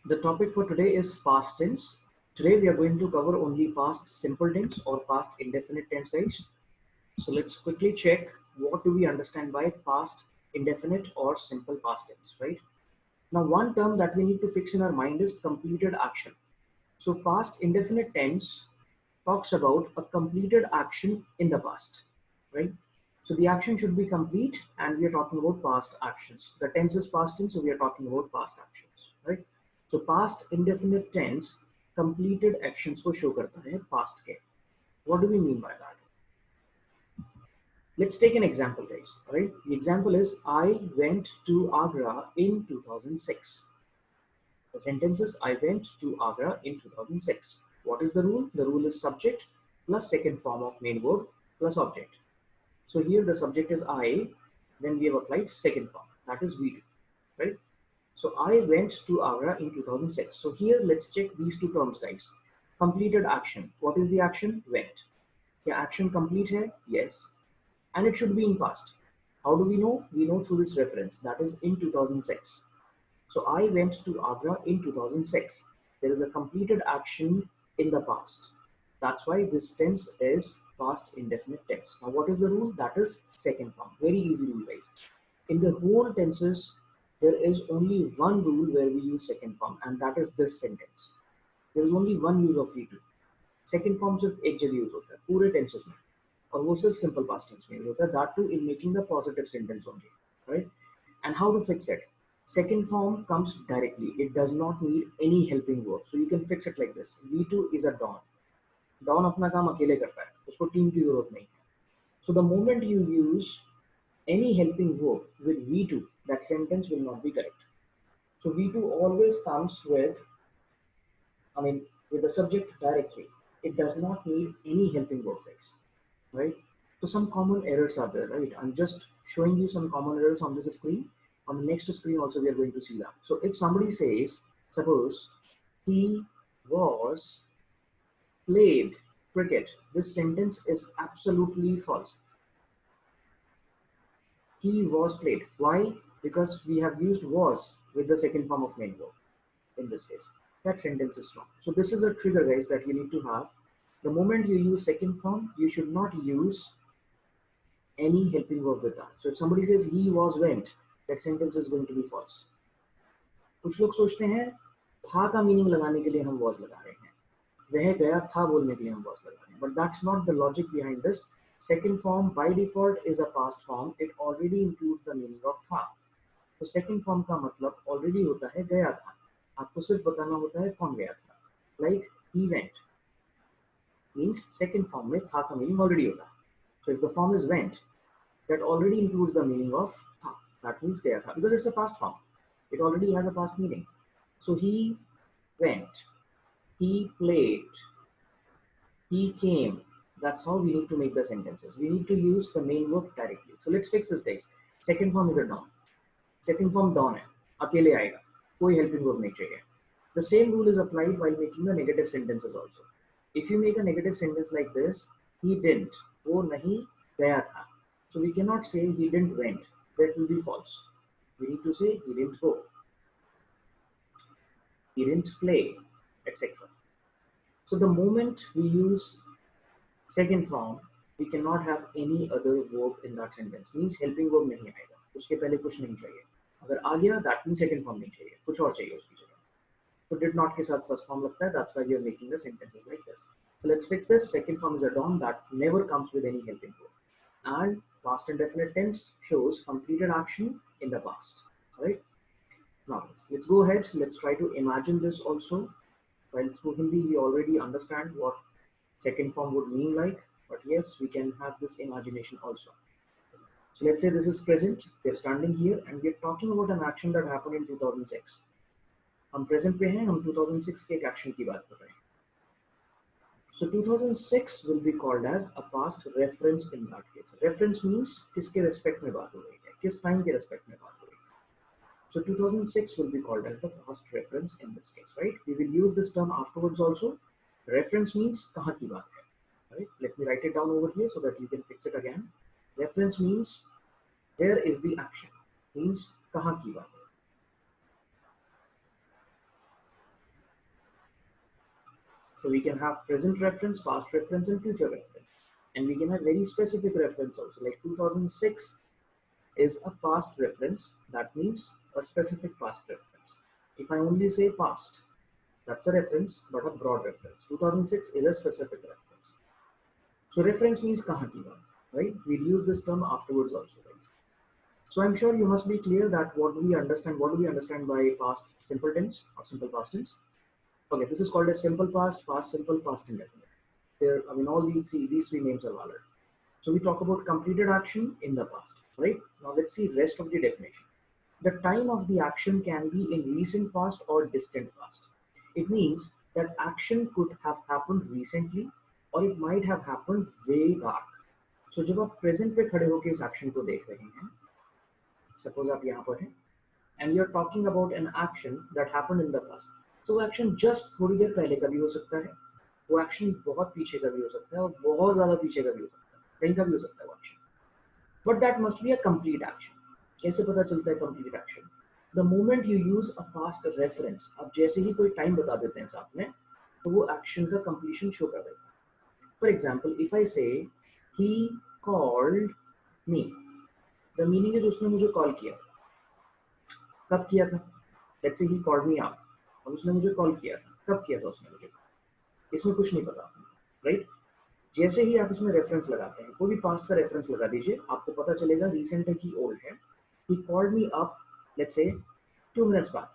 The topic for today is past tense. Today we are going to cover only past simple tense or past indefinite tense, guys. So let's quickly check what do we understand by past indefinite or simple past tense, right? Now one term that we need to fix in our mind is completed action. So past indefinite tense talks about a completed action in the past, right? So the action should be complete and we are talking about past actions. The tense is past tense, so we are talking about past actions, right? So past indefinite tense completed actions को show करता है past के. What do we mean by that? Let's take an example, guys. All right. The example is I went to Agra in 2006. The sentence is I went to Agra in 2006. What is the rule? The rule is subject plus second form of main verb plus object. So here the subject is I, then we have applied second form, that is we do, right? So I went to Agra in 2006. So here let's check these two terms, guys. Completed action. What is the action? Went. क्या action complete है? Yes. And it should be in past. How do we know? We know through this reference, that is in 2006. So I went to Agra in 2006. There is a completed action in the past. That's why this tense is past indefinite tense. Now what is the rule? That is second form. Very easy rule, guys. In the whole tenses, there is only one rule where we use second form, and that is this sentence. There is only one use of V2. Second form सिर्फ एक जगह use होता है पूरे tenses में और वो सिर्फ सिंपल पास्ट टेंस में यूज होता है that too in making the positive sentence only right and how to fix it second form comes directly, it does not need any helping verb, so you can fix it like this. V2 is a don. Don अपना काम अकेले करता है, उसको team की जरूरत नहीं है. So the moment you use any helping verb with V2, that sentence will not be correct. So V2 always comes with, with the subject directly. It does not need any helping verb, right? So some common errors are there, right? I'm just showing you some common errors on this screen. On the next screen also we are going to see that. So if somebody says, suppose he was played cricket, this sentence is absolutely false. He was played. Why? Because we have used was with the second form of main verb in this case. That sentence is wrong. So this is a trigger, guys, that you need to have. The moment you use second form, you should not use any helping verb with that. So if somebody says he was went, that sentence is going to be false. कुछ लोग सोचते हैं था का meaning लगाने के लिए हम was लगा रहे हैं, वह गया था बोलने के लिए हम was लगा रहे हैं, but that's not the logic behind this. Second form by default is a past form. It already includes the meaning of था. तो second form का मतलब already होता है गया था. आपको सिर्फ बताना होता है कौन गया था. Like he went means second form में था का meaning already होता है. So if the form is went, that already includes the meaning of tha. That means gaya tha, because it's a past form. It already has a past meaning. So he went, he played, he came. That's how we need to make the sentences. We need to use the main verb directly. So let's fix this, guys. Second form is a don. Second form don है, अकेले आएगा, कोई helping verb नहीं चाहिए. The same rule is applied while making the negative sentences also. If you make a negative sentence like this, he didn't, वो नहीं गया था. So we cannot say he didn't went. That will be false. We need to say he didn't go, he didn't play, etc. So the moment we use second form, we cannot have any other verb in that sentence. Means helping verb नहीं आएगा. उसके पहले कुछ नहीं चाहिए. अगर आ गया, that means second form नहीं चाहिए. कुछ और चाहिए उसकी जगह. So did not के साथ first form लगता है. That's why we are making the sentences like this. So let's fix this. Second form is a don that never comes with any helping verb. And past indefinite tense shows completed action in the past. All right. Now let's go ahead. Let's try to imagine this also. While through Hindi we already understand what second form would mean like, but yes, we can have this imagination also. So let's say this is present. We're standing here and we're talking about an action that happened in 2006. हम present पे हैं, हम 2006 के एक action की बात कर रहे हैं. So 2006 will be called as a past reference in that case. Reference means किसके respect में बात हो रही है, किस time के respect में बात हो रही है. So 2006 will be called as the past reference in this case, right? We will use this term afterwards also. Reference means कहाँ की बात है, right? Let me write it down over here so that you can fix it again. Reference means where is the action, means कहाँ की बात है. So we can have present reference, past reference, and future reference. And we can have very specific reference also, like 2006 is a past reference. That means a specific past reference. If I only say past, that's a reference, but a broad reference. 2006 is a specific reference. So reference means kahan ki baat, right? We'll use this term afterwards also, guys. So I'm sure you must be clear that what do we understand by past simple tense or simple past tense? Okay, this is called as simple past, past simple, past indefinite. There, I mean, all these three names are valid. So we talk about completed action in the past, right? Now let's see rest of the definition. The time of the action can be in recent past or distant past. It means that action could have happened recently or it might have happened way back. So जब आप present पे खड़े होकर इस action को देख रहे हैं, suppose आप यहाँ पर हैं, and you're talking about an action that happened in the past. So वो action just थोड़ी देर पहले का भी हो सकता है, वो action बहुत पीछे का भी हो सकता है और बहुत ज़्यादा पीछे का भी हो सकता है, कहीं का भी हो सकता है वो action. But that must be a complete action. कैसे पता चलता है complete action? The moment you use a past reference, अब जैसे ही कोई time बता देते हैं साथ में, तो वो action का completion show कर देता है. For example, if I say he called me, the meaning is उसने मुझे call किया. कब किया था? Let's say he called me up. और उसने मुझे कॉल किया था. कब किया था उसने मुझे? इसमें कुछ नहीं पता, राइट? जैसे ही आप इसमें रेफरेंस लगाते हैं, कोई भी पास्ट का रेफरेंस लगा दीजिए, आपको पता चलेगा रिसेंट है कि ओल्ड है. He called me up, let's say 2 minutes back.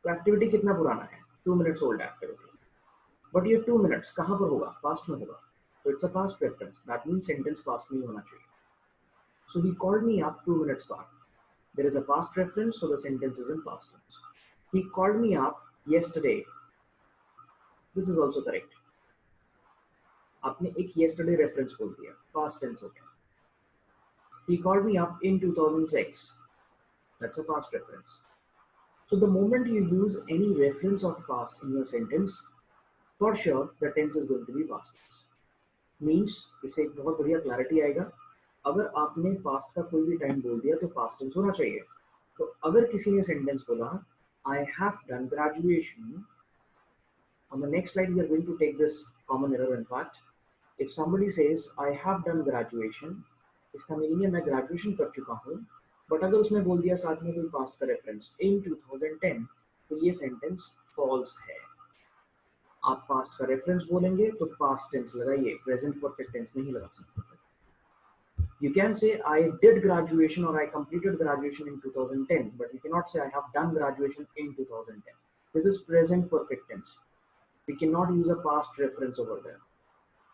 तो एक्टिविटी कितना पुराना है? 2 minutes old एक्टिविटी. बट ये 2 minutes कहाँ पर होगा? पास्ट में होगा. तो it's a past reference. That means sentence past में होना चाहिए. So he called me up 2 minutes back. There is a past reference, so the sentence is in past tense. He called me up yesterday. This is also correct. आपने एक yesterday reference बोल दिया, past tense हो गया. He called me up in 2006. That's a past reference. So the moment you use any reference of past in your sentence, for sure the tense is going to be past tense. Means इससे एक बहुत बढ़िया clarity आएगा. अगर आपने past का कोई भी time बोल दिया तो past tense होना चाहिए. तो अगर किसी ने sentence बोला, I have done graduation. On the next slide, we are going to take this common error. In fact, if somebody says I have done graduation, इसका मीनिंग है मैं ग्रेजुएशन कर चुका हूँ. बट अगर उसने बोल दिया साथ में कोई पास्ट का रेफरेंस इन 2010, तो ये सेंटेंस फॉल्स है. आप पास्ट का रेफरेंस बोलेंगे तो पास्ट टेंस लगाइए, प्रेजेंट परफेक्ट टेंस नहीं लगा सकते. You can say I did graduation or I completed graduation in 2010, but you cannot say I have done graduation in 2010. This is present perfect tense. We cannot use a past reference over there.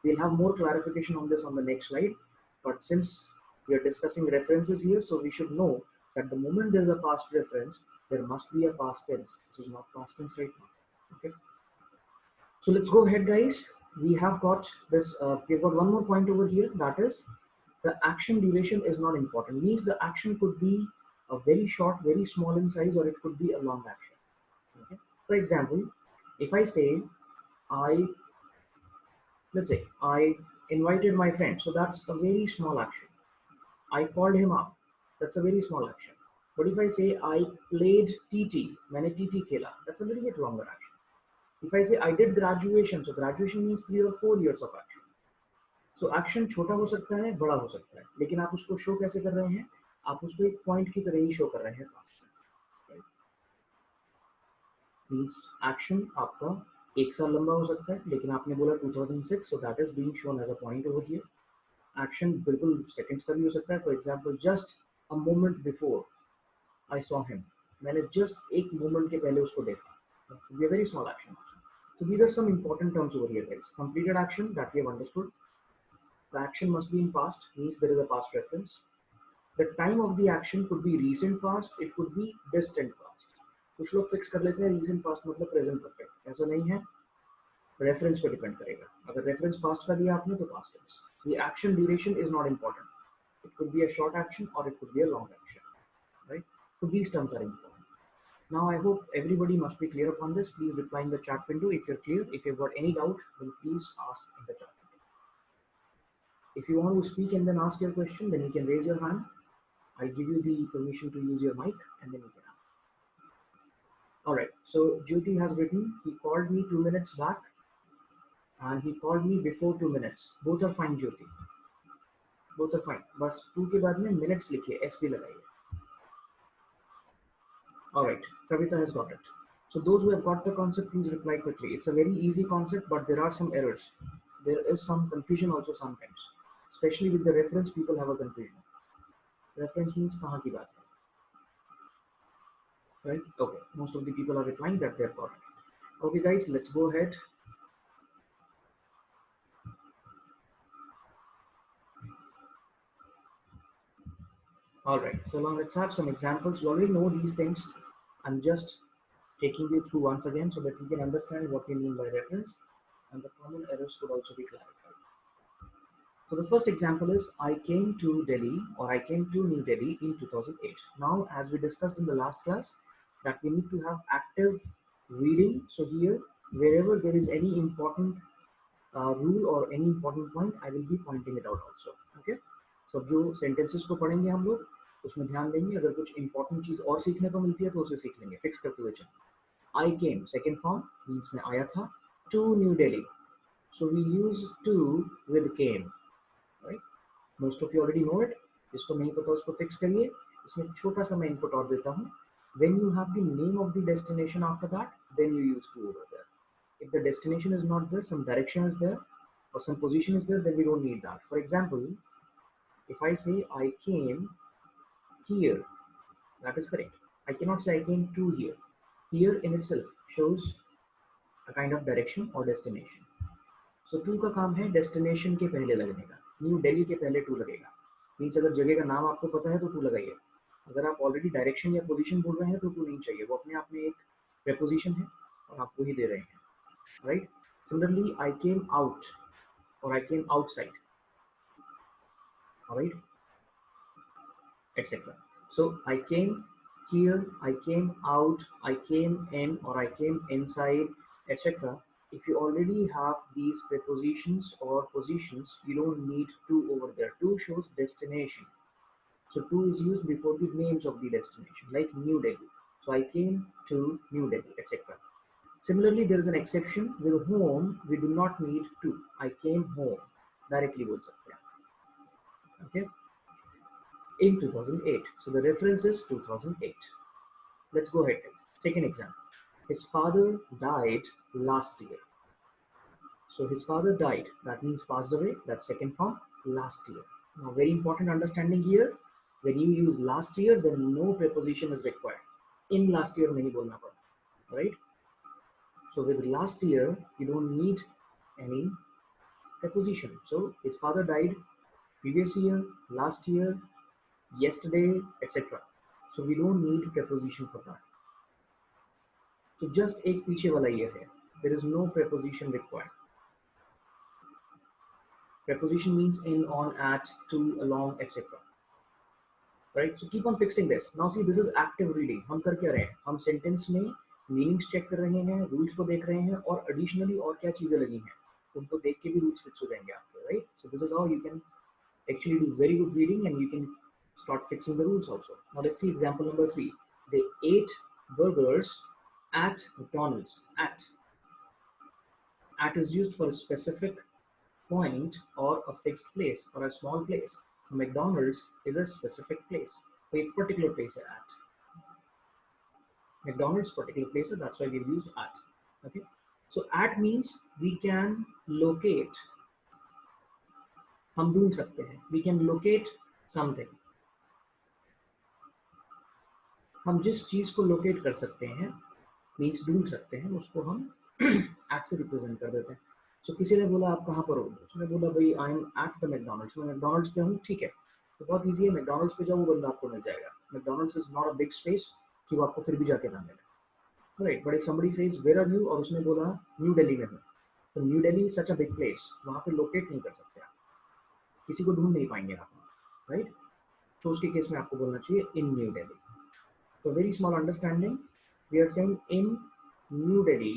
We'll have more clarification on this on the next slide. But since we are discussing references here, so we should know that the moment there is a past reference, there must be a past tense. This is not past tense right now. Okay. So let's go ahead, guys. We have got this. We've got one more point over here. That is, the action duration is not important. Means the action could be a very short, very small in size, or it could be a long action. Okay. For example, if I say let's say I invited my friend, so that's a very small action. I called him up, that's a very small action. But if I say I played TT, मैंने TT खेला, that's a little bit longer action. If I say I did graduation, so graduation means 3 or 4 years of action. So action छोटा हो सकता है, बड़ा हो सकता है, लेकिन आप उसको शो कैसे कर रहे हैं? आप उसको एक पॉइंट की तरह ही शो कर रहे हैं. मीन्स एक्शन आपका 1 साल लंबा हो सकता है, लेकिन आपने बोला 2006, so that is being shown as a point over here. Action बिल्कुल seconds का भी हो सकता है. For example, just a moment before I saw him. मैंने just एक moment के पहले उसको देखा. It be a very small action. So these are some important terms over here, guys. Completed action that we have understood. The action must be in past, means there is a past reference. The time of the action could be recent past, it could be distant past. कुछ लोग fix कर लेते हैं recent past मतलब present perfect. ऐसा नहीं है, reference पे डिपेंड करेगा. अगर रेफरेंस पास्ट का दिया आपने तो past tense. The action duration is not important. It could be a short action और it could be a long action, right? So these terms are important. Now I hope everybody must be clear upon this. Please reply in the chat window if you're clear. If you've got any doubt, then please ask in the chat window. If you want to speak and then ask your question, then you can raise your hand. I'll give you the permission to use your mic and then you can ask. All right. So Jyoti has written, he called me 2 minutes back and he called me before 2 minutes. Both are fine Jyoti. Both are fine. बस 2 के बाद में minutes लिखिए, S भी लगाइए. Alright, Kavita has got it. So those who have got the concept, please reply quickly. It's a very easy concept, but there are some errors. There is some confusion also sometimes. Especially with the reference, people have a confusion. Reference means कहाँ की बात है, right? Okay, most of the people are replying that they're got it. Okay guys, let's go ahead. Alright, so now let's have some examples. You already know these things. I'm just taking you through once again so that you can understand what we mean by reference and the common errors could also be clarified. So the first example is I came to Delhi or I came to New Delhi in 2008. Now, as we discussed in the last class, that we need to have active reading. So here, wherever there is any important rule or any important point, I will be pointing it out also. Okay. So जो sentences को पढ़ेंगे हम लोग उसमें ध्यान देंगे. अगर कुछ important चीज और सीखने को मिलती है तो उसे सीख लेंगे. Fix करते हुए चलें. I came, second form means मैं आया था. To New Delhi. So we use to with came. Right? Most of you already know it. जिसको नहीं पता उसको fix करिए. इसमें छोटा सा मैं input और देता हूँ. When you have the name of the destination after that, then you use to over there. If the destination is not there, some direction is there, or some position is there, then we don't need that. For example, if I say I came here, that is correct. I cannot say I came to here. Here in itself shows a kind of direction or destination. So to का काम है destination के पहले लगने का. New Delhi के पहले to लगेगा. Means अगर जगह का नाम आपको पता है तो to लगाइए. अगर आप already direction या position बोल रहे हैं तो to नहीं चाहिए. वो अपने आप में एक preposition है और आप वही दे रहे हैं. Right? Similarly, I came out or I came outside. All right, etc. So I came here, I came out, I came in, or I came inside, etc. If you already have these prepositions or positions, you don't need to over there. To shows destination. So to is used before the names of the destination, like New Delhi. So I came to New Delhi, etc. Similarly, there is an exception with home. We do not need to. I came home. Directly बोल सकते हैं. Okay. In 2008. So the reference is 2008. Let's go ahead guys. Second example. His father died last year. So his father died. That means passed away. That's second form last year. Now very important understanding here. When you use last year, then no preposition is required. In last year nahi bolna pada. Right? So with last year, you don't need any preposition. So his father died previous year, last year, yesterday, etc. So we don't need preposition for that. So just एक पीछे वाला year है. There is no preposition required. Preposition means in, on, at, to, along, etc. Right? So keep on fixing this. Now see, this is active reading. हम कर क्या रहे हैं? हम sentence में meanings check कर रहे हैं, rules को देख रहे हैं और additionally और क्या चीजें लगी हैं, उनको देख के भी rules fix हो जाएंगे आपके. Right? So this is how you can actually do very good reading and you can start fixing the rules also. Now let's see example number 3. They ate burgers at McDonald's. At is used for a specific point or a fixed place or a small place. So McDonald's is a specific place. A particular place at. McDonald's particular place, that's why we've used at. Okay. So at means we can locate. हम ढूंढ सकते हैं. We can locate something. हम जिस चीज को locate कर सकते हैं मीन्स ढूंढ सकते हैं उसको हम एट से रिप्रेजेंट कर देते हैं. सो किसी ने बोला आप कहाँ पर हो, उसने बोला भाई आई एम एट द मैकडॉनल्ड्स, मैं मैकडॉनल्ड्स पे हूँ. ठीक है, तो बहुत ईजी है, मैकडॉनल्ड्स पे जाओ वो बंदा आपको मिल जाएगा. McDonald's is not a big space कि वो आपको फिर भी जाके ना मिले. Right, but if somebody says where are you और उसने बोला न्यू दिल्ली में हूँ, तो new Delhi is such a big place, वहाँ पे लोकेट नहीं कर सकते आप, किसी को ढूंढ नहीं पाएंगे आप. राइट, तो उसके केस में आपको बोलना चाहिए in New Delhi. So very small understanding. We are saying in New Delhi.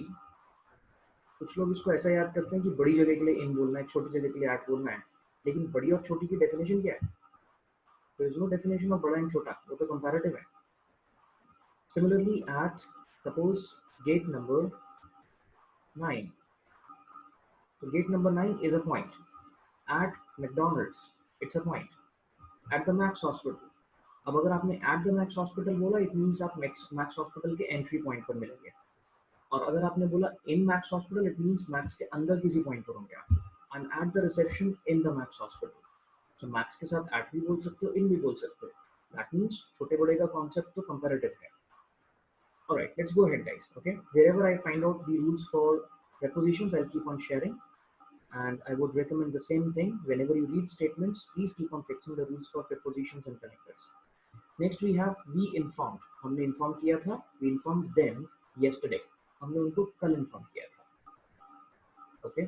कुछ लोग इसको ऐसा याद करते हैं कि बड़ी जगह के लिए इन बोलना है, छोटी जगह के लिए एट बोलना है, लेकिन बड़ी और छोटी की डेफिनेशन क्या है? There is no definition of बड़ा एंड छोटा, वो तो कंपैरेटिव है. Similarly, at suppose Gate number 9. So gate number 9 is a point. At McDonald's, it's a point. At the Max Hospital. अब अगर आपने एट द मैक्स हॉस्पिटल बोला, it means आप मैक्स हॉस्पिटल के एंट्री पॉइंट पर मिलेंगे। और अगर आपने बोला in Max hospital, it means Max के अंदर किसी पॉइंट पर होंगे आप। I am at the reception in the Max hospital. So Max के साथ एट भी बोल सकते हो, इन भी बोल सकते हो। दैट मीन्स छोटे बड़े का कॉन्सेप्ट तो कंपैरेटिव है। Alright, let's go ahead, guys. Okay, wherever I find out the rules for prepositions, I'll keep on sharing. And I would recommend the same thing. Whenever you read statements, please keep on fixing the rules for prepositions and connectors. Next we have we informed. हमने inform किया था. We informed them yesterday. हमने उनको कल inform किया था. Okay.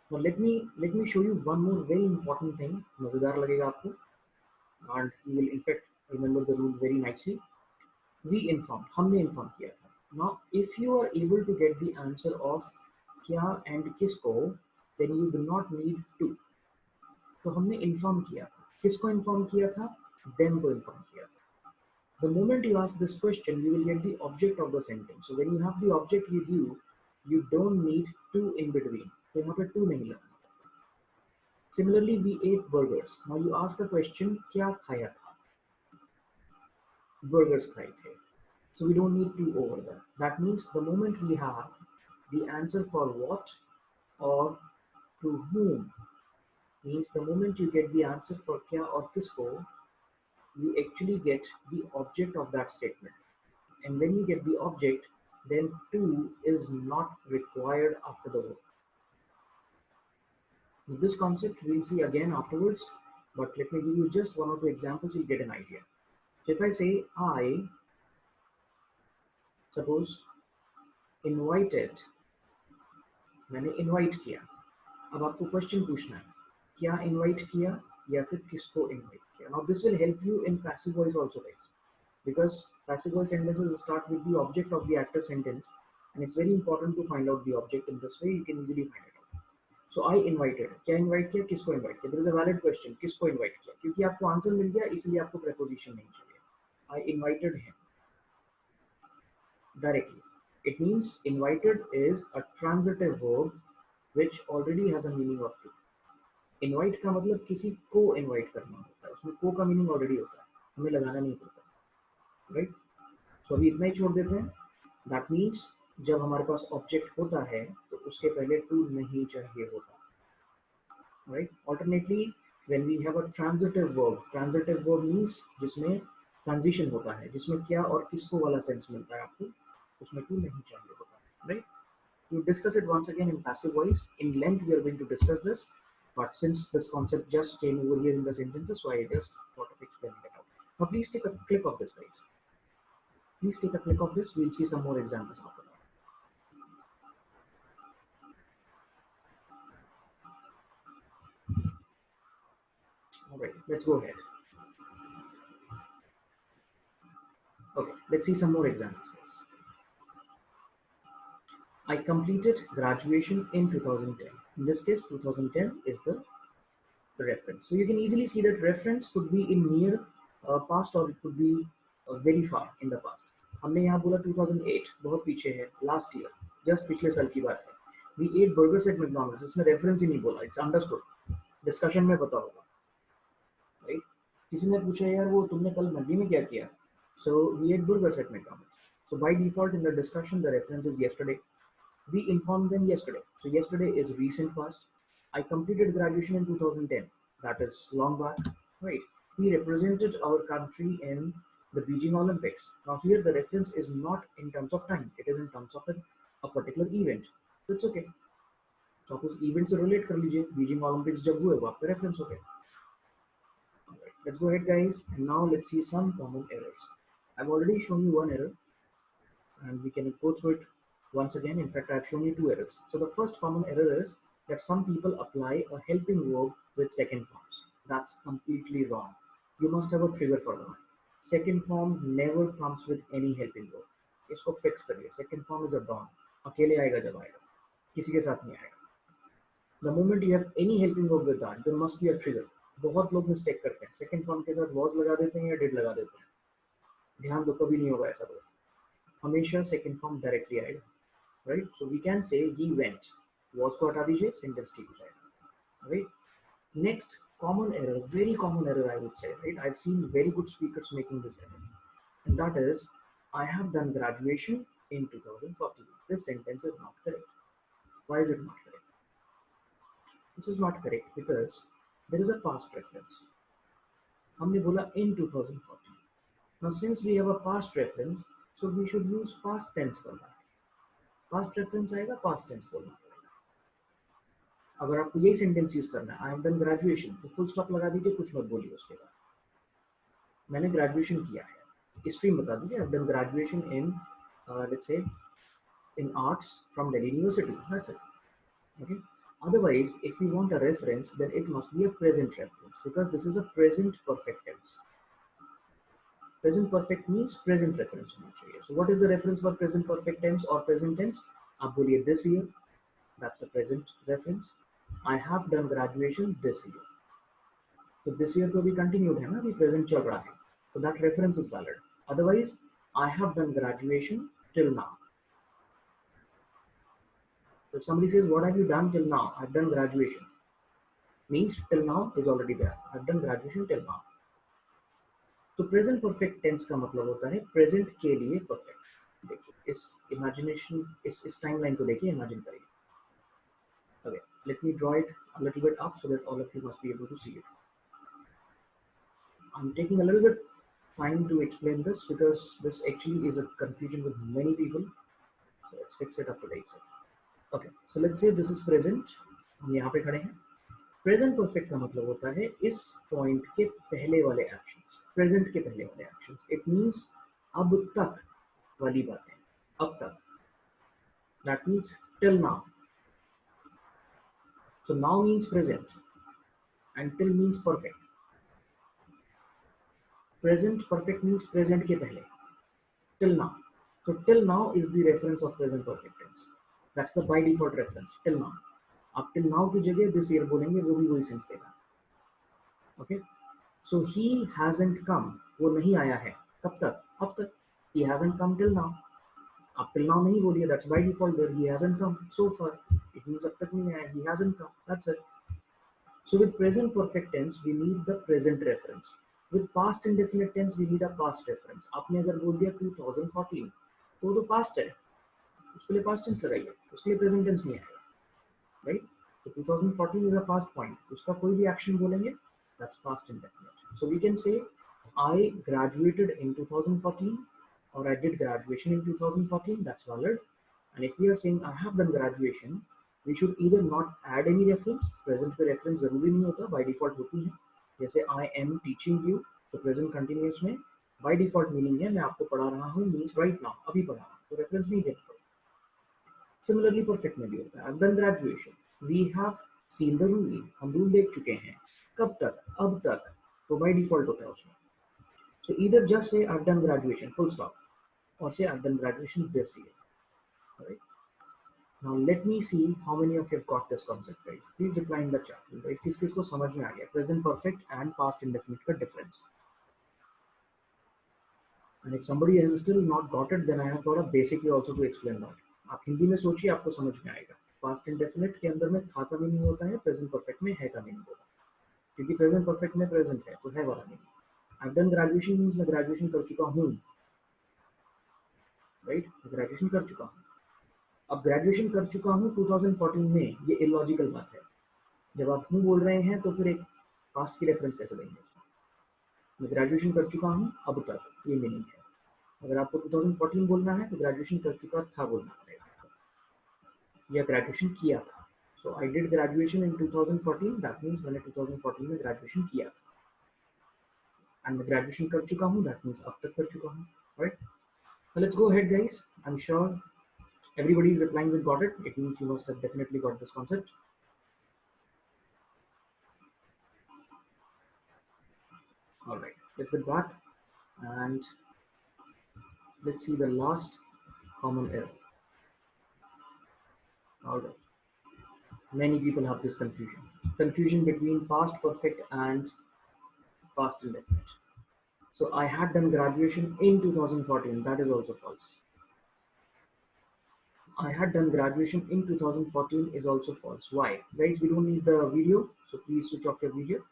Now let me show you one more very important thing. मजेदार लगेगा आपको. And you will in fact remember the rule very nicely. We informed. हमने inform किया था. Now if you are able to get the answer of क्या and किसको, then you do not need to. तो हमने inform किया था. किसको inform किया था? Them को inform किया था. The moment you ask this question, you will get the object of the sentence. So when you have the object with you, you don't need to in between. तो यहाँ पे to नहीं लगना. Similarly, we ate burgers. Now you ask the question, क्या खाया था? Burgers खाए थे. So we don't need to over that. That means the moment we have the answer for what or to whom, means the moment you get the answer for kya or kisko, you actually get the object of that statement. And when you get the object, then to is not required after the verb. This concept we'll see again afterwards, but let me give you just one or two examples, you'll get an idea. So if I say I, suppose invited, मैंने invite किया. अब आपको question पूछना है, क्या invite किया या फिर किसको इनवाइट किया. Now this will help you in passive voice also guys, because passive voice sentences start with the object of the active sentence, and it's very important to find out the object. In this way you can easily find it out. So I invited, क्या invite किया, किसको invite किया. there is a valid question, किसको invite किया, क्योंकि आपको answer मिल गया इसलिए आपको preposition नहीं चाहिए. I invited him directly. It means invited is a transitive verb which already has a meaning of to. Invite का मतलब किसी को इनवाइट करना होता है, उसमें को का मीनिंग ऑलरेडी होता है, हमें लगाना नहीं पड़ता. राइट. सो अभी इतना ही छोड़ देते हैं. दैट मीन्स जब हमारे पास ऑब्जेक्ट होता है तो उसके पहले टू नहीं चाहिए होता. Right. Alternately when we have a transitive verb means जिसमें ट्रांजिशन होता है, जिसमें क्या और किसको वाला सेंस मिलता है आपको, उसमें टू नहीं चाहिए होता. Right. To discuss it once again in passive voice. In length, we are going to discuss this, but since this concept just came over here in the sentences, so I just thought of explaining it out. Now, please take a clip of this, guys. Please take a clip of this. We'll see some more examples after that. All right, let's go ahead. Okay, let's see some more examples, guys. I completed graduation in 2010. In this case, 2010 is the reference. So you can easily see that reference could be in near past or it could be very far in the past. हमने यहाँ बोला 2008, बहुत पीछे है, last year, just पिछले साल की बात है. We ate burgers at McDonald's. इसमें रेफरेंस ही नहीं बोला, इट्स अंडरस्टूड. डिस्कशन में पता होगा. राइट. किसी ने पूछा यार वो तुमने कल मंडी में क्या किया, so we ate burgers at McDonald's. So by default in the discussion the reference is yesterday. We informed them yesterday. So yesterday is recent past. I completed graduation in 2010. That is long back, right? We represented our country in the Beijing Olympics. Now here the reference is not in terms of time. It is in terms of a particular event. So it's okay. So आप उस event से relate कर लीजिए. Beijing Olympics जब हुए वो आपका reference हो गया. Alright, let's go ahead, guys. And now let's see some common errors. I've already shown you one error, and we can go through it once again. In fact, I've shown you two errors. So the first common error is that some people apply a helping verb with second forms. That's completely wrong. You must have a trigger for that. Second form never comes with any helping verb. इसको fix करिए. Second form is a don. अकेले आएगा जब आएगा, किसी के साथ नहीं आएगा. The moment you have any helping verb with that, there must be a trigger. बहुत लोग मिस्टेक करते हैं, सेकंड फॉर्म के साथ was लगा देते हैं या did लगा देते हैं. ध्यान दो, कभी नहीं होगा ऐसा. हमेशा सेकंड फॉर्म डायरेक्टली आएगा, right? So we can say he went, was को हटा दीजिए, सेंटेंस ठीक हो जाएगा, right? Next common error, very common error I would say, right? I've seen very good speakers making this error, and that is, I have done graduation in 2014. This sentence is not correct. Why is it not correct? This is not correct because there is a past reference. हमने बोला in 2014. Now since we have a past reference, so we should use past tense for that. Past reference आएगा, past tense बोलना पड़ेगा. अगर आपको यही sentence use करना है, आई हैव डन ग्रेजुएशन, तो फुल स्टॉप लगा दीजिए, कुछ मत बोलिए उसके बाद. मैंने ग्रेजुएशन किया है, स्ट्रीम बता दीजिए, I have done graduation in let's say in arts from Delhi University. That's it. Okay. Otherwise, if we want a reference, then it must be a present reference because this is a present perfect tense. Present perfect means present reference होना चाहिए. So what is the reference for present perfect tense or present tense? आप बोलिए this year. That's a present reference. I have done graduation this year. So this year तो अभी continued है ना, अभी present चल रहा है. So that reference is valid. Otherwise, I have done graduation till now. So if somebody says, what have you done till now? I've done graduation. Means till now is already there. I've done graduation till now. तो present perfect tense का मतलब होता है present के लिए perfect. देखिए इस imagination, इस टाइमलाइन को देखिए, इमेजिन करिए. Okay, let me draw it a little bit up so that all of you must be able to see it. I'm taking a little bit time to explain this because this actually is a confusion with many people. So let's fix it up today itself. Okay, so let's say this is present. हम यहाँ पे खड़े हैं. Present perfect का मतलब होता है इस पॉइंट के पहले वाले एक्शंस, प्रेजेंट के पहले वाले एक्शंस. इट मींस अब तक वाली बातें, अब तक. That means till now. So now means present and till means perfect. Present perfect means present के पहले, till now. So till now is the reference of present perfect tense. That's the by default reference, till now. आप till now की जगह this year बोलेंगे, वो भी वही sense देगा. Okay? So he hasn't come. वो नहीं आया है. कब तक? अब तक. He hasn't come till now. आप till now नहीं बोलिए. That's by default there. He hasn't come so far. It means अब तक नहीं आया. He hasn't come. That's it. So with present perfect tense, we need the present reference. With past indefinite tense, we need a past reference. आपने अगर बोल दिया 2014, तो past है. उसके लिए past tense लगाइए. उसके लिए present tense नहीं आएगा. Right? So 2014 is a past point. उसका कोई भी action बोलेंगे, that's past indefinite. So we can say I graduated in 2014 or I did graduation in 2014. That's valid. And if we are saying I have done graduation, we should either not add any reference. Present पे reference जरूरी नहीं होता, by default होती है. जैसे I am teaching you, तो present continuous में by default meaning है मैं आपको पढ़ा रहा हूँ, means right now, अभी पढ़ा रहा हूँ, तो reference नहीं देना पड़ेगा. Similarly perfect में भी होता है. I've done graduation. We have seen the rule. हम rule देख चुके हैं. कब तक? अब तक. तो by default होता है उसमें. So either just say I've done graduation, full stop, or say I've done graduation this year. All right. Now let me see how many of you have got this concept, guys. Please reply in the chat. Right? किस किस को समझ में आ गया present perfect and past indefinite का difference? And if somebody has still not got it, then I have got a basic way also to explain that. आप हिंदी में सोचिए, आपको समझ में आएगा. पास्ट इंडेफिनिट के अंदर में था का मीनिंग होता है, प्रेजेंट परफेक्ट में है का मीनिंग होता है. क्योंकि प्रेजेंट परफेक्ट में प्रेजेंट है, तो है वाला meaning. I have done graduation means मैं ग्रेजुएशन कर चुका हूँ. राइट, ग्रेजुएशन कर चुका हूँ. अब ग्रेजुएशन कर चुका हूँ 2014 में, ये इलॉजिकल बात है. जब आप हूँ बोल रहे हैं तो फिर एक पास्ट की रेफरेंस कैसे देंगे? मैं ग्रेजुएशन कर चुका हूँ अब तक, ये मीनिंग है. अगर आपको 2014 बोलना है तो ग्रेजुएशन कर चुका था बोलना पड़ेगा, या ग्रेजुएशन किया था. So I did graduation in 2014, that means मैंने 2014 में ग्रेजुएशन किया था. एंड मैं ग्रेजुएशन कर चुका हूँ, दैट मीन्स अब तक कर चुका हूँ. Right, let's go ahead guys. I am sure everybody is replying with got it. It means you must have definitely got this concept. All right, let's get back and let's see the last common error. All right, many people have this confusion between past perfect and past indefinite. So I had done graduation in 2014. That is also false. I had done graduation in 2014 is also false. Why? Guys, we don't need the video, so please switch off your video.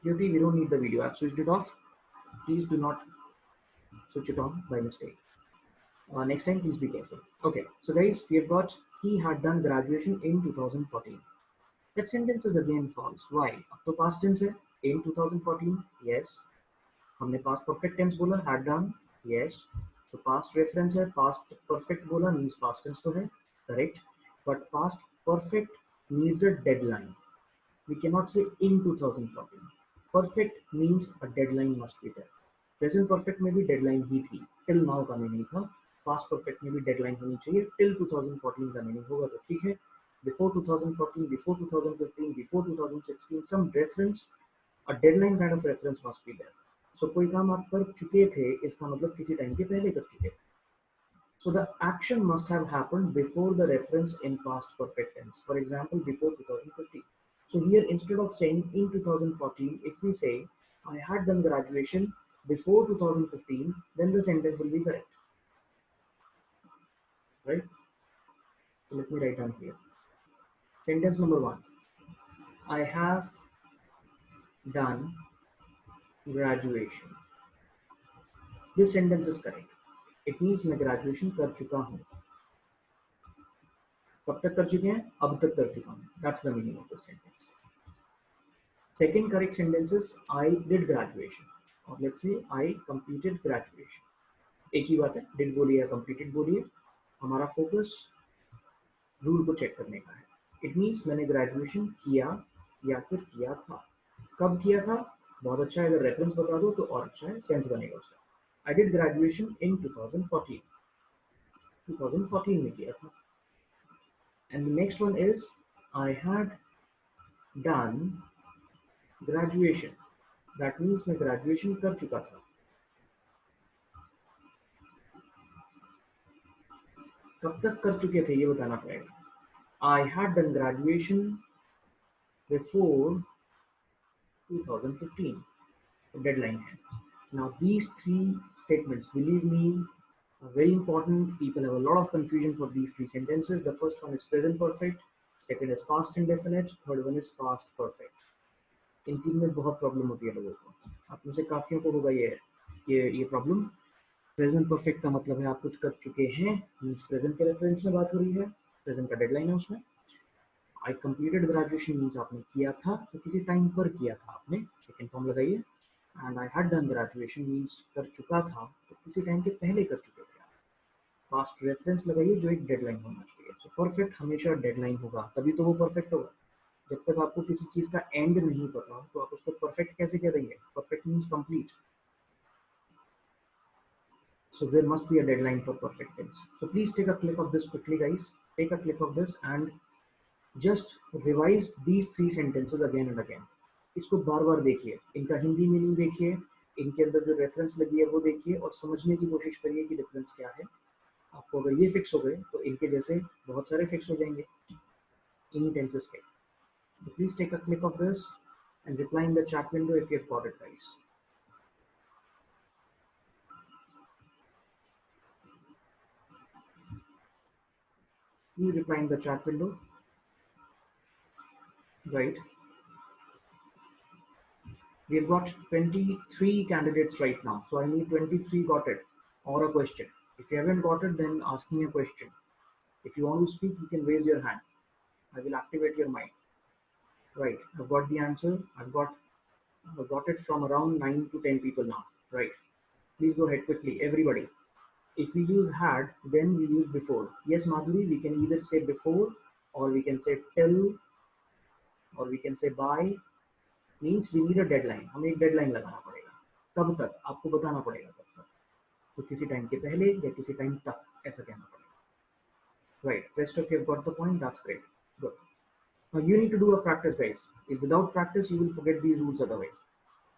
Jyoti, we don't need the video. I've switched it off. Please do not switch it on by mistake. Next time, please be careful. Okay, so guys, we have got he had done graduation in 2014. That sentence is again false. Why? अब तो past tense है. In 2014, yes. हमने past perfect tense बोला, had done, yes. So past reference है, past perfect बोला means past tense तो है, correct. But past perfect needs a deadline. We cannot say in 2014. Perfect means a deadline must be there. Present perfect में भी deadline ही थी, till now का meaning था. Past perfect में भी deadline होनी चाहिए, till 2014 का meaning होगा तो ठीक है. Before 2014, before 2015, before 2016, some reference, a deadline kind of reference must be there. So कोई काम आप कर चुके थे, इसका मतलब किसी टाइम के पहले कर चुके थे. So the action must have happened before the reference in past perfect tense. For example, before 2015. So here, instead of saying in 2014, if we say I had done graduation before 2015, then the sentence will be correct, right? So let me write down here. Sentence number one: I have done graduation. This sentence is correct. It means मैं graduation कर चुका हूँ. कब तक कर चुके हैं? अब तक कर चुका हूँ. That's the meaning of the sentence. Second correct sentence is I did graduation. और let's say I completed graduation. एक ही बात है, did बोलिए या completed बोलिए. हमारा focus रूल को चेक करने का है. It means मैंने graduation किया या फिर किया था. कब किया था? बहुत अच्छा है, अगर रेफरेंस बता दो तो और अच्छा है, सेंस बनेगा उसका. I did graduation in 2014. 2014 में किया था. And the next one is I had done graduation. That means मैं graduation कर चुका था. कब तक कर चुके थे ये बताना पड़ेगा. I had done graduation before 2015. Deadline है. Now these three statements, believe me, are very important. People have a lot of confusion for these three sentences. The first one is present perfect, second is past indefinite, third one is past perfect. इन तीन में बहुत problem होती है लोगों को. आप में से काफियों को होगा ये प्रॉब्लम. प्रेजेंट परफेक्ट का मतलब है आप कुछ कर चुके हैं, मीन्स प्रेजेंट के रेफरेंस में बात हो रही है, प्रेजेंट का डेडलाइन है उसमें. आई कंप्लीटेड ग्रेजुएशन मीन्स आपने किया था, तो किसी टाइम पर किया था आपने, सेकेंड फॉर्म लगाइए. And I had done graduation means कर चुका था, तो किसी टाइम के पहले कर चुके थे. पास्ट रेफरेंस लगाइए जो एक डेडलाइन होना चाहिए. सो परफेक्ट हमेशा डेडलाइन होगा, तभी तो वो परफेक्ट होगा. जब तक आपको किसी चीज का एंड नहीं पता तो आप उसको परफेक्ट कैसे कह देंगे? Perfect means complete. So there must be a deadline for perfect tense. So please take a click of this quickly, guys. Take a click of this and just revise these three sentences again and again. इसको बार बार देखिए, इनका Hindi meaning देखिए, इनके अंदर जो reference लगी है वो देखिए और समझने की कोशिश करिए कि डिफरेंस क्या है. आपको अगर ये फिक्स हो गए तो इनके जैसे बहुत सारे फिक्स हो जाएंगे इन्हीं टेंसेस के. So please take a click of this and reply in the chat window if you have got it, guys. Please reply in the chat window. Right. We've got 23 candidates right now, so I need 23 got it or a question. If you haven't got it, then ask me a question. If you want to speak, you can raise your hand. I will activate your mic. Right, I've got the answer. I've got it from around 9 to 10 people now. Right, please go ahead quickly, everybody. If we use had, then we use before. Yes, Madhuri, we can either say before, or we can say till, or we can say by. Means we need a deadline. हमें एक deadline लगाना पड़ेगा. कब तक? आपको बताना पड़ेगा कब तक. तो किसी टाइम के पहले या किसी टाइम तक ऐसा कहना पड़ेगा. Right. Rest of you have got the point. That's great. Good. Now you need to do a practice, guys. If without practice, you will forget these rules otherwise.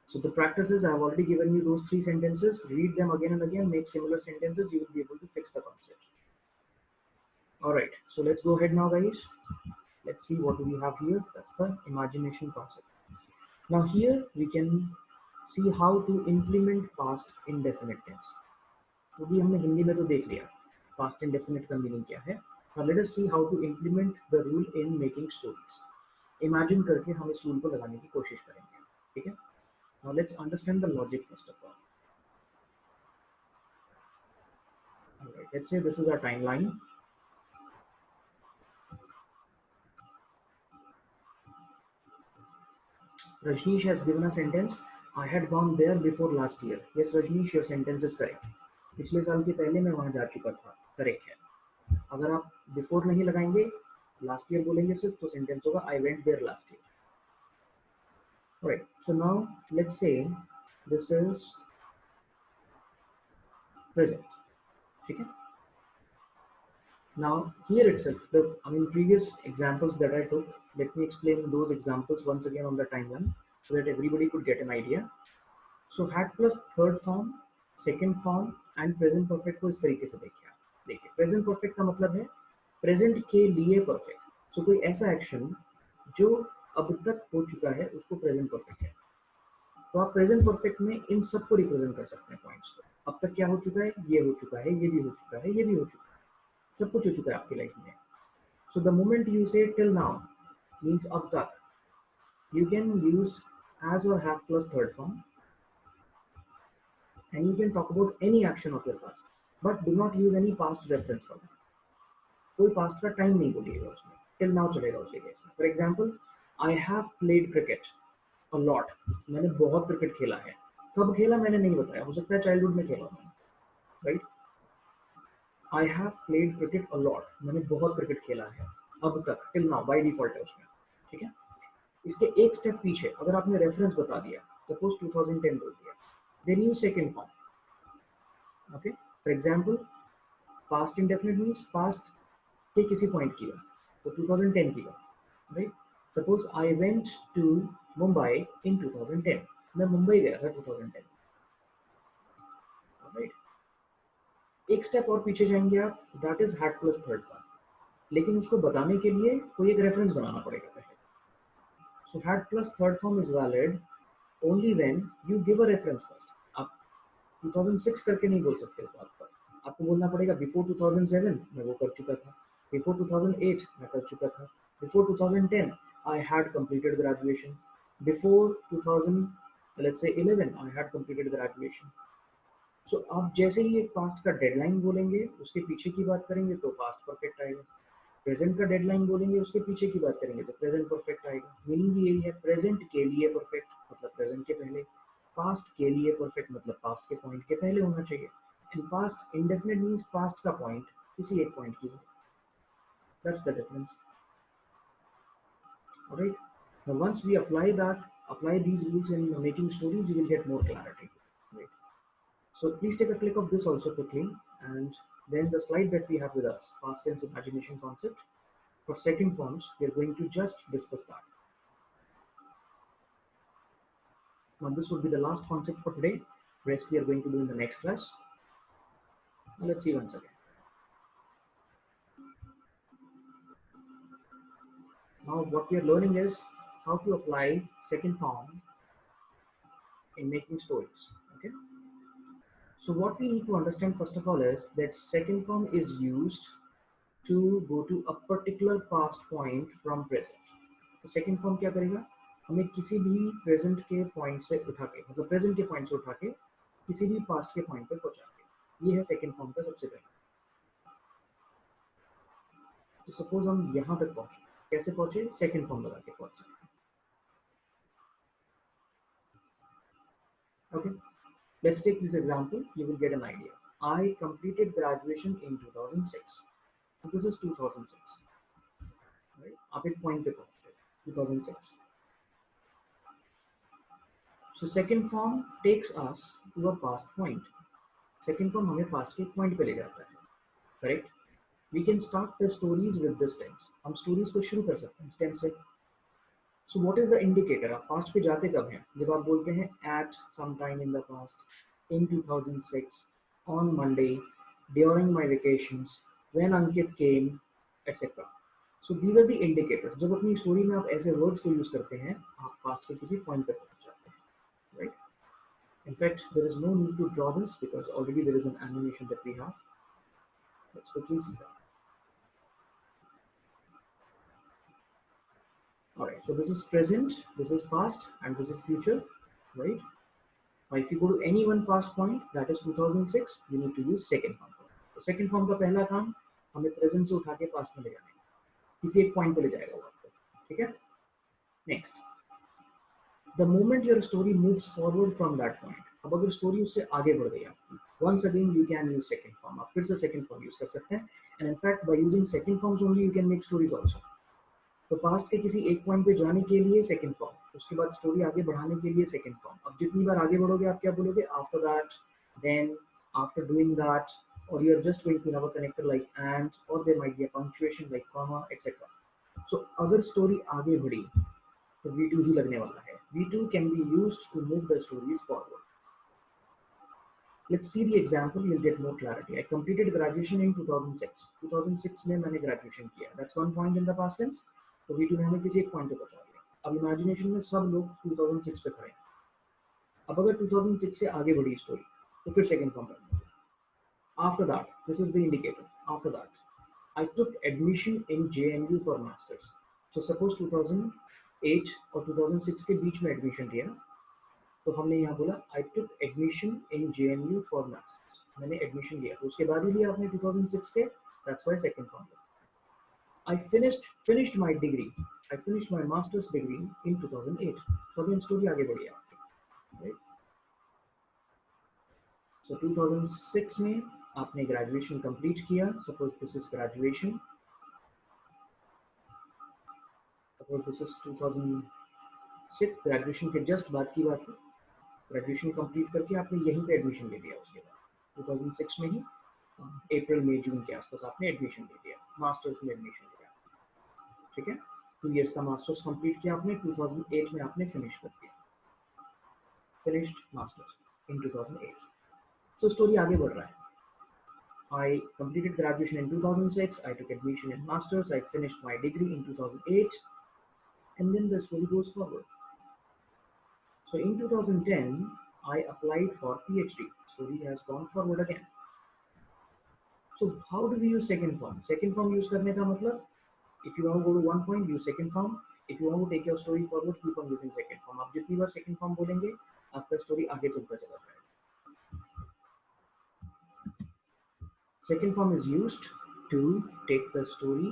So the practice is I have already given you those three sentences. Read them again and again. Make similar sentences. You will be able to fix the concept. All right. So let's go ahead now, guys. Let's see what do we have here. That's the imagination concept. Now here we can see how to implement past indefinite tense. वो भी हमने हिंदी में तो देख लिया past indefinite का meaning क्या है. Now let us see how to implement the rule in making stories. Imagine करके हम इस रूल को लगाने की कोशिश करेंगे. ठीक है. Now let's understand the logic first of all. Alright, let's say this is our timeline. Rajneesh has given a sentence. I had gone there before last year. Yes, Rajneesh, your sentence is correct. पिछले साल के पहले मैं वहां जा चुका था. Correct है. अगर आप बिफोर नहीं लगाएंगे, लास्ट ईयर बोलेंगे सिर्फ, तो सेंटेंस होगा I went there last year. Right. So now let's say this is present. ठीक है. Now here itself, previous examples that I took, let me explain those examples once again on the timeline so that everybody could get an idea. So had plus third form, second form and present perfect को इस तरीके से देखिए. देखिए present perfect का मतलब है present के लिए perfect. So कोई ऐसा action जो अब तक हो चुका है उसको present perfect है. तो आप प्रेजेंट परफेक्ट में इन सबको रिप्रेजेंट कर सकते हैं पॉइंट्स को. अब तक क्या हो चुका है, ये हो चुका है, ये भी हो चुका है, ये भी हो चुका है, सब कुछ हो चुका है आपकी लाइफ में. सो द मोमेंट यू से टिल नाउ मीन्स अब तक, you can use as or have plus third form and you can talk about any action of your past, but do not use any past reference from it. कोई past का time नहीं बोलिएगा उसमें, till now चलेगा उस case में. For example, I have played cricket a lot. मैंने बहुत क्रिकेट खेला है. कब खेला मैंने नहीं बताया, हो सकता है चाइल्डहुड में खेला मैंने. Right. I have played cricket a lot. मैंने बहुत क्रिकेट खेला है अब तक, टिल नाउ बाय डिफॉल्ट है उसमें. ठीक है. इसके एक स्टेप पीछे अगर आपने रेफरेंस बता दिया, सपोज 2010 बोल दिया, then use second form. Okay. For example, past indefinite means past के किसी पॉइंट की बात, तो 2010 की बात. Right. Suppose I went to Mumbai in 2010. मैं मुंबई गया था 2010. राइट. एक स्टेप और पीछे जाएंगे आप, that is had plus third form. लेकिन उसको बताने के लिए कोई एक रेफरेंस बनाना पड़ेगा पहले. So had plus third form is valid only when you give a reference first. आप 2006 करके नहीं बोल सकते इस बात पर. आपको बोलना पड़ेगा बिफोर 2007 मैं वो कर चुका था, बिफोर 2008 मैं कर चुका था, before 2010 I had completed graduation, before 2000 let's say 11 I had completed graduation. सो आप जैसे ही एक पास्ट का डेडलाइन बोलेंगे, उसके पीछे की बात करेंगे तो पास्ट परफेक्ट आएगा. प्रेजेंट का डेडलाइन बोलेंगे, उसके पीछे की बात करेंगे तो प्रेजेंट परफेक्ट आएगा. मीनिंग भी यही है, प्रेजेंट के लिए परफेक्ट मतलब प्रेजेंट के पहले, पास्ट के लिए परफेक्ट मतलब पास्ट के पॉइंट के पहले होना चाहिए. And past indefinite means past का पॉइंट किसी एक पॉइंट की. That's the difference. Alright. Now once we apply these rules in making stories, you will get more clarity. Right. So please take a click of this also quickly, and then the slide that we have with us, past tense imagination concept. For second forms, we are going to just discuss that. Now this would be the last concept for today. Rest we are going to do in the next class. Now let's see once again. Now what we are learning is how to apply second form in making stories. Okay. So what we need to understand first of all is that second form is used to go to a particular past point from present. तो second form क्या करेगा, हमें किसी भी present के point से उठा के, मतलब प्रेजेंट के पॉइंट से उठा के किसी भी पास्ट के पॉइंट पर पहुंचा के. ये है सेकेंड फॉर्म का सबसे पहले. तो सपोज हम यहाँ तक पहुंचे, कैसे पहुंचे, सेकेंड फॉर्म लगा के पहुंच सकते. Okay, let's take this example, you will get an idea. I completed graduation in 2006. So this is 2006. Right? आप एक पॉइंट पे पहुंचे 2006. So second form takes us to a past point. Second form हमें past के point पे ले जाता है. Correct? We can start the stories with this tense. हम stories को शुरू कर सकते हैं इस tense से. So what is the indicator? आप past पे जाते कब हैं? जब आप बोलते हैं at some time in the past, in 2006, on Monday, during my vacations, when Ankit came, etc. So these are the indicators. जब अपनी story में आप ऐसे words को use करते हैं, आप past के किसी point पे पहुंच जाते हैं. Right? In fact, there is no need to draw this because already there is an animation that we have. Let's quickly see that. Alright, so this is present, this is past, and this is future, right? Now if you go to any one past point, that is 2006, you need to use second form. तो second form का पहला काम हमें present से उठा के past में ले जाना है, किसी एक point पे ले जाएगा वो आपको, ठीक है? Next, the moment your story moves forward from that point, अब अगर story उससे आगे बढ़ गई आपकी, once again you can use second form. आप फिर से second form use कर सकते हैं, and in fact by using second forms only you can make stories also. तो पास्ट के किसी एक पॉइंट पे जाने के लिए सेकंड फॉर्म, उसके बाद स्टोरी आगे बढ़ाने के लिए सेकंड फॉर्म. अब जितनी बार आगे बढ़ोगे आप क्या बोलोगे? After that, then, after doing that, और you are just going to have a connector like and, और there might be a punctuation like comma etcetera. So अगर स्टोरी आगे बढ़ी तो V2 ही लगने वाला है. V2 can be used to move the stories forward. Let's see the example, you'll get more clarity. I completed graduation in 2006. 2006 में मैंने graduation किया. That's one point in the past tense. तो V2 ने हमें किसी एक point पे पहुंचा दिया. अब imagination में सब लोग 2006 पे खड़े हैं. अब अगर 2006 से आगे बढ़ी स्टोरी तो फिर second form लगेगा. After that, this is the indicator. After that, I took admission in JNU for masters. So suppose 2008 और 2006 के बीच में admission लिया, तो हमने यहाँ बोला I took admission in JNU for masters. मैंने एडमिशन लिया, तो उसके बाद ही लिया आपने 2006 के. That's why second form. I finished my degree, I finished my masters degree in 2008. So again story आगे बढ़ी आपकी, राइट? सो 2006 में आपने ग्रेजुएशन कंप्लीट किया. Suppose this is graduation, suppose this is 2006. Graduation के जस्ट बाद की बात है. ग्रेजुएशन कंप्लीट करके आपने यहीं पे एडमिशन ले लिया. उसके बाद 2006 में ही अप्रैल मई जून के आसपास आपने एडमिशन ले लिया, मास्टर्स में एडमिशन लिया, ठीक है? 2 इयर्स का मास्टर्स कंप्लीट किया आपने. 2008 में आपने फिनिश कर दिया, finished masters in 2008. So story आगे बढ़ रहा है. I completed graduation in 2006, I took admission in masters, I finished my degree in 2008, and then the story goes forward. So in 2010, I applied for PhD. Story has gone forward again. So how do we use second form? Second form use करने का मतलब, if you want to go to one point, use second form. If you want to take your story forward, keep on using second form. आप जितनी बार second form बोलेंगे, आपका story आगे चलता चला जाएगा. Second form is used to take the story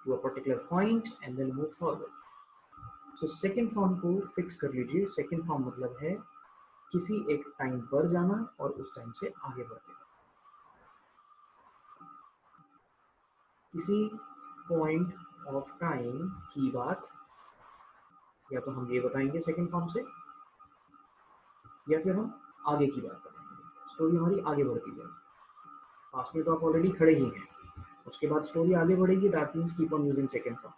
to a particular point and then move forward. So second form को fix कर लीजिए. Second form मतलब है किसी एक टाइम पर जाना और उस टाइम से आगे बढ़ जाना. किसी पॉइंट ऑफ टाइम की बात या तो हम ये बताएंगे सेकंड फॉर्म से, या फिर हम आगे की बात बताएंगे. स्टोरी हमारी आगे बढ़ती है. पास में तो आप ऑलरेडी खड़े ही हैं, उसके बाद स्टोरी आगे बढ़ेगी. That means keep on using second form.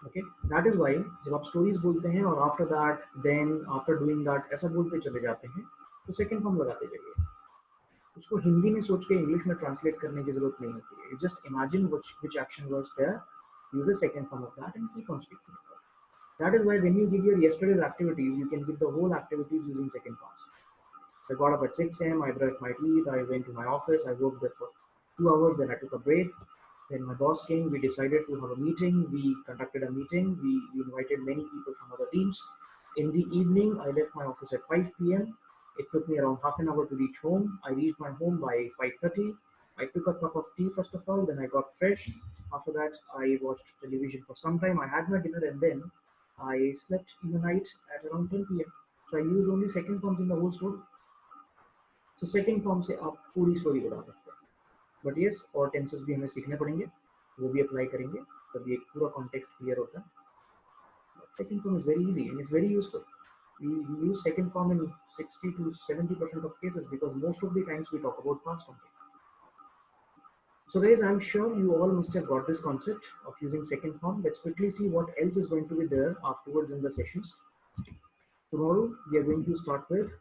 Okay, that is why जब आप स्टोरीज बोलते हैं और after that, then, after doing that ऐसा बोलते चले जाते हैं, तो सेकंड फॉर्म लगाते जाइए. उसको हिंदी में सोच के इंग्लिश में ट्रांसलेट करने की जरूरत नहीं होती है. You just imagine which action was there, use the second form of that and keep on speaking about it. That is why when you give your yesterday's activities, you can give the whole activities using second forms. I got up at 6 a.m., I brushed my teeth, I went to my office, I worked there for 2 hours, then I took a break. Then my boss came, we decided to have a meeting, we conducted a meeting, we invited many people from other teams. In the evening, I left my office at 5 p.m. It took me around half an hour to reach home. I reached my home by 5:30. I took a cup of tea first of all, then I got fresh. After that, I watched television for some time. I had my dinner and then I slept in the night at around 10 p.m. So I used only second forms in the whole story. So second form से आप पूरी story बता सकते हैं. But yes, और tenses भी हमें सीखने पड़ेंगे, वो भी अप्लाई करेंगे, तभी एक पूरा कॉन्टेक्स्ट क्लियर होता है. Second form is very easy and it's very useful. We use second form in 60 to 70% of cases because most of the times we talk about past only. So guys, I'm sure you all must have got this concept of using second form. Let's quickly see what else is going to be there afterwards in the sessions. Tomorrow we are going to start with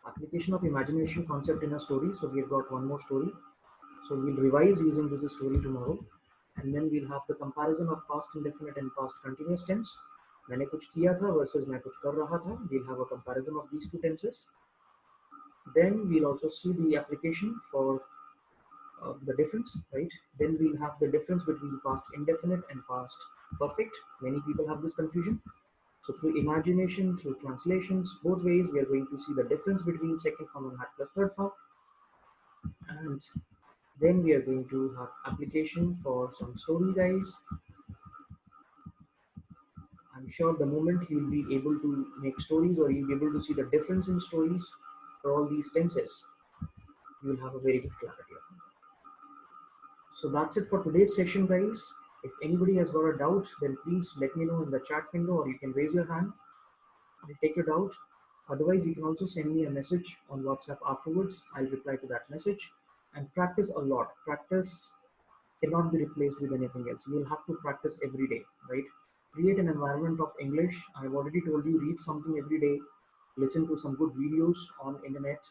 application of imagination concept in a story. So we have got one more story. So we'll revise using this story tomorrow. And then we'll have the comparison of past indefinite and past continuous tense. मैंने कुछ किया था versus मैं कुछ कर रहा था. We'll have a comparison of these two tenses. Then we'll also see the application for the difference, right? Then we'll have the difference between past indefinite and past perfect. Many people have this confusion. So through imagination, through translations, both ways, we are going to see the difference between second form and had plus third form. And then we are going to have application for some story, guys. I'm sure the moment you'll be able to make stories, or you'll be able to see the difference in stories for all these tenses, you'll have a very good clarity on it. So that's it for today's session, guys. If anybody has got a doubt, then please let me know in the chat window, or you can raise your hand. I'll take it out. Otherwise, you can also send me a message on WhatsApp afterwards. I'll reply to that message. And practice a lot. Practice cannot be replaced with anything else. You'll have to practice every day, right? Create an environment of English. I've already told you, read something every day, listen to some good videos on internet,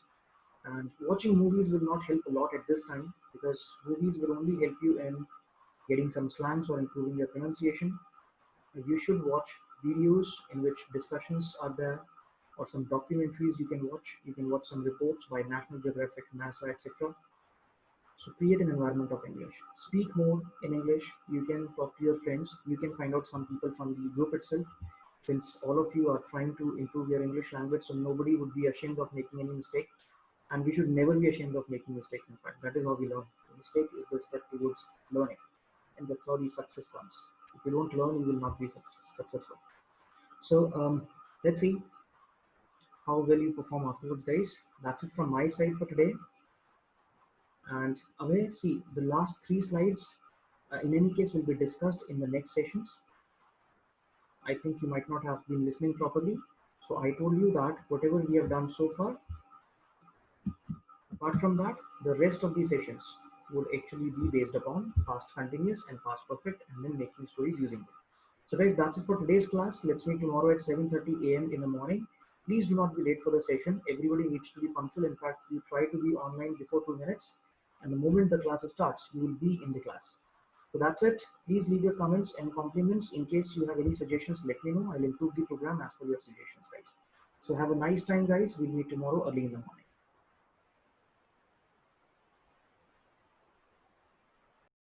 and watching movies will not help a lot at this time, because movies will only help you in getting some slangs or improving your pronunciation. You should watch videos in which discussions are there, or some documentaries you can watch. You can watch some reports by National Geographic, NASA, etc. So create an environment of English. Speak more in English. You can talk to your friends. You can find out some people from the group itself. Since all of you are trying to improve your English language, so nobody would be ashamed of making any mistake. And we should never be ashamed of making mistakes, in fact. That is how we learn. The mistake is the step towards learning. And that's how the success comes. If you don't learn, you will not be successful. So let's see how well you perform afterwards, guys. That's it from my side for today. And away, see, the last three slides, in any case, will be discussed in the next sessions. I think you might not have been listening properly. So I told you that whatever we have done so far, apart from that, the rest of the sessions would actually be based upon past continuous and past perfect, and then making stories using them. So guys, that's it for today's class. Let's meet tomorrow at 7:30 a.m. in the morning. Please do not be late for the session. Everybody needs to be punctual. In fact, you try to be online before 2 minutes, and the moment the class starts, you will be in the class. So that's it. Please leave your comments and compliments. In case you have any suggestions, let me know. I'll improve the program as per your suggestions, guys. So have a nice time, guys. We'll meet tomorrow early in the morning.